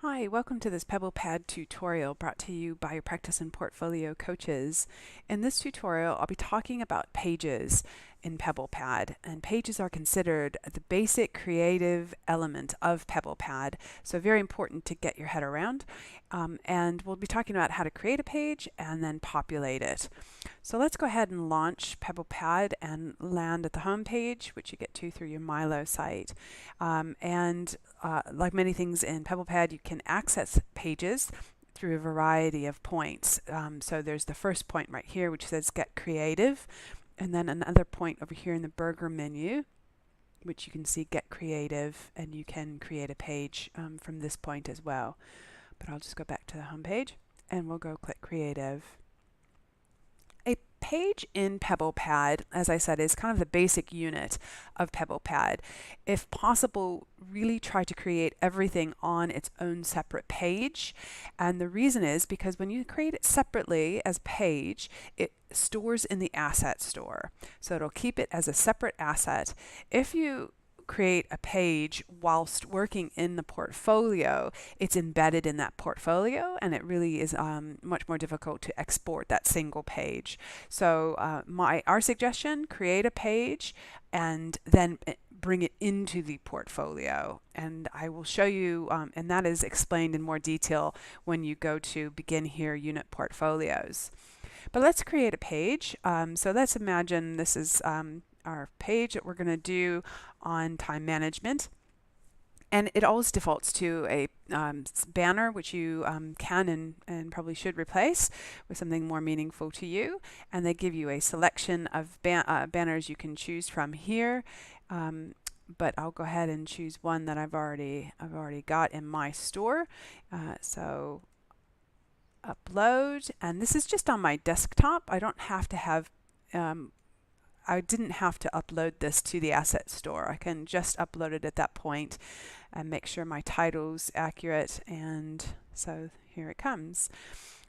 Hi, welcome to this PebblePad tutorial brought to you by your practice and portfolio coaches. In this tutorial, I'll be talking about pages in PebblePad, and pages are considered the basic creative element of PebblePad, so very important to get your head around. And we'll be talking about how to create a page and then populate it. So let's go ahead and launch PebblePad and land at the home page, which you get to through your Milo site. Like many things in PebblePad, you can access pages through a variety of points. So there's the first point right here, which says Get Creative, and then another point over here in the burger menu, which you can see Get Creative, and you can create a page from this point as well. But I'll just go back to the home page, and we'll go click Creative. A page in PebblePad, as I said, is kind of the basic unit of PebblePad. If possible, really try to create everything on its own separate page. And the reason is because when you create it separately as a page, it stores in the asset store. So it'll keep it as a separate asset. If you create a page whilst working in the portfolio, it's embedded in that portfolio, and it really is much more difficult to export that single page. So our suggestion, create a page and then bring it into the portfolio. And I will show you, and that is explained in more detail when you go to Begin Here Unit Portfolios. But let's create a page. So let's imagine this is our page that we're going to do on time management. And it always defaults to a banner, which you can and probably should replace with something more meaningful to you. And they give you a selection of banners you can choose from here. But I'll go ahead and choose one that I've already got in my store. So upload, and this is just on my desktop. I don't have to have I didn't have to upload this to the asset store. I can just upload it at that point and make sure my title's accurate. And so here it comes.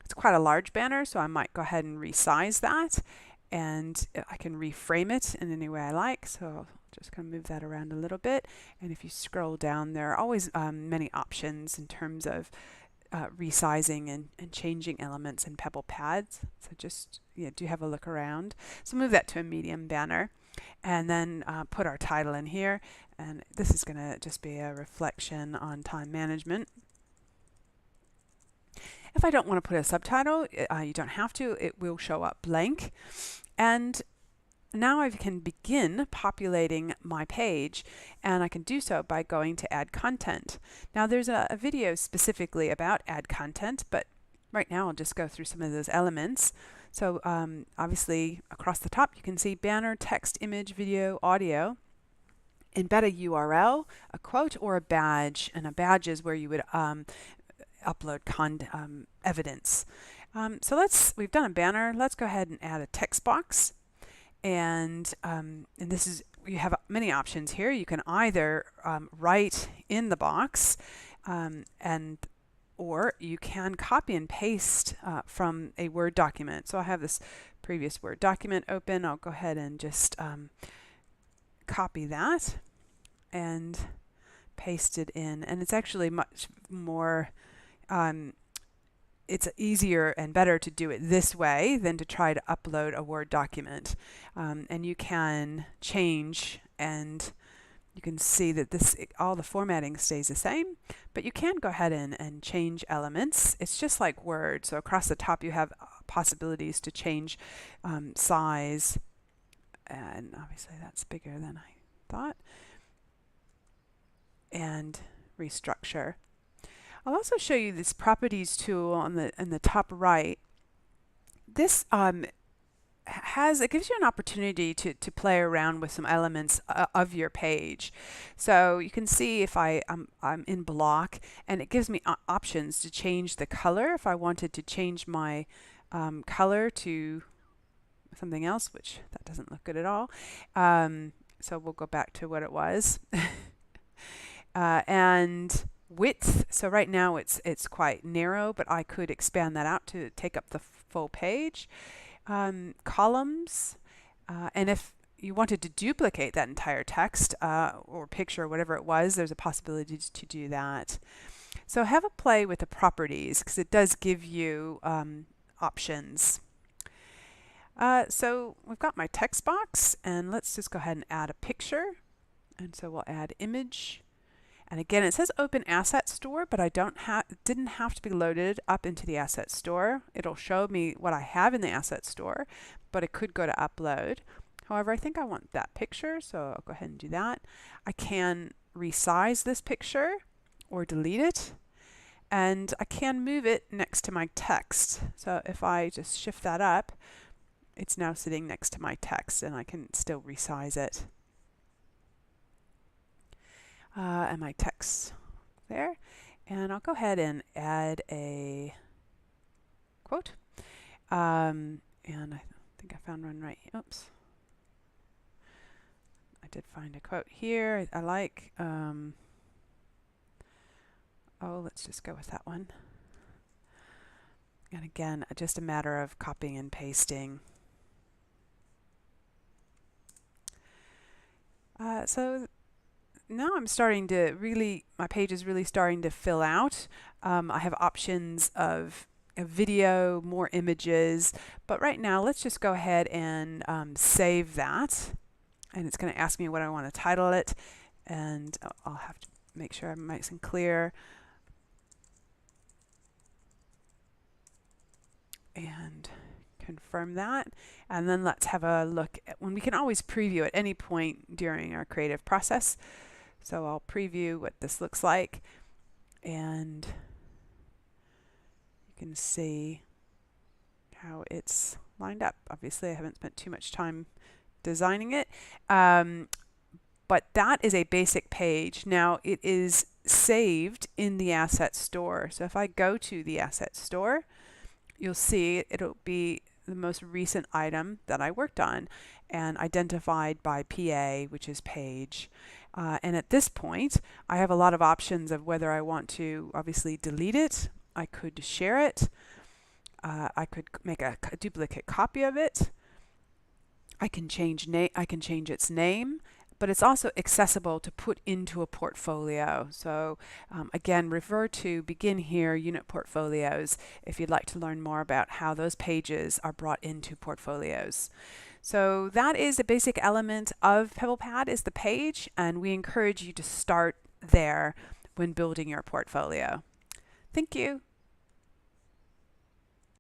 It's quite a large banner, so I might go ahead and resize that, and I can reframe it in any way I like. So I'll just kind of move that around a little bit. And if you scroll down, there are always many options in terms of resizing and changing elements in PebblePad. So just do have a look around. So move that to a medium banner, and then put our title in here. And this is going to just be a reflection on time management. If I don't want to put a subtitle, you don't have to. It will show up blank. And now I can begin populating my page, and I can do so by going to Add Content. Now there's a video specifically about Add Content, but right now I'll just go through some of those elements. So obviously across the top you can see banner, text, image, video, audio. Embed a URL, a quote, or a badge, and a badge is where you would upload evidence. So we've done a banner. Let's go ahead and add a text box. And this is, you have many options here. You can either write in the box, or you can copy and paste from a Word document. So I have this previous Word document open. I'll go ahead and just copy that and paste it in. And it's actually much more it's easier and better to do it this way than to try to upload a Word document. And you can change, and you can see that all the formatting stays the same, but you can go ahead and change elements. It's just like Word. So across the top you have possibilities to change size, and obviously that's bigger than I thought, and restructure. I'll also show you this properties tool in the top right. This it gives you an opportunity to play around with some elements of your page. So you can see if I'm in block, and it gives me options to change the color if I wanted to change my color to something else, which that doesn't look good at all. So we'll go back to what it was. And width, so right now it's quite narrow, but I could expand that out to take up the full page. Columns, and if you wanted to duplicate that entire text or picture or whatever it was, there's a possibility to do that. So have a play with the properties because it does give you options. So we've got my text box, and let's just go ahead and add a picture. And so we'll add image. And again, it says Open Asset Store, but I didn't have to be loaded up into the Asset Store. It'll show me what I have in the Asset Store, but it could go to Upload. However, I think I want that picture, so I'll go ahead and do that. I can resize this picture or delete it, and I can move it next to my text. So if I just shift that up, it's now sitting next to my text, and I can still resize it. And my text there. And I'll go ahead and add a quote. And I think I found one right. Oops. I did find a quote here I like. Let's just go with that one. And again, just a matter of copying and pasting. So now I'm starting to my page is really starting to fill out. I have options of a video, more images, but right now let's just go ahead and save that. And it's going to ask me what I want to title it, and I'll have to make sure I'm nice and clear. And confirm that, and then let's have a look at when we can always preview at any point during our creative process. So I'll preview what this looks like, and you can see how it's lined up. Obviously, I haven't spent too much time designing it, but that is a basic page. Now it is saved in the Asset Store. So if I go to the Asset Store, you'll see it'll be the most recent item that I worked on and identified by PA, which is page. And at this point, I have a lot of options of whether I want to obviously delete it. I could share it. I could make a duplicate copy of it. I can change its name, but it's also accessible to put into a portfolio. So again, refer to Begin Here Unit Portfolios if you'd like to learn more about how those pages are brought into portfolios. So that is a basic element of PebblePad, is the page, and we encourage you to start there when building your portfolio. Thank you.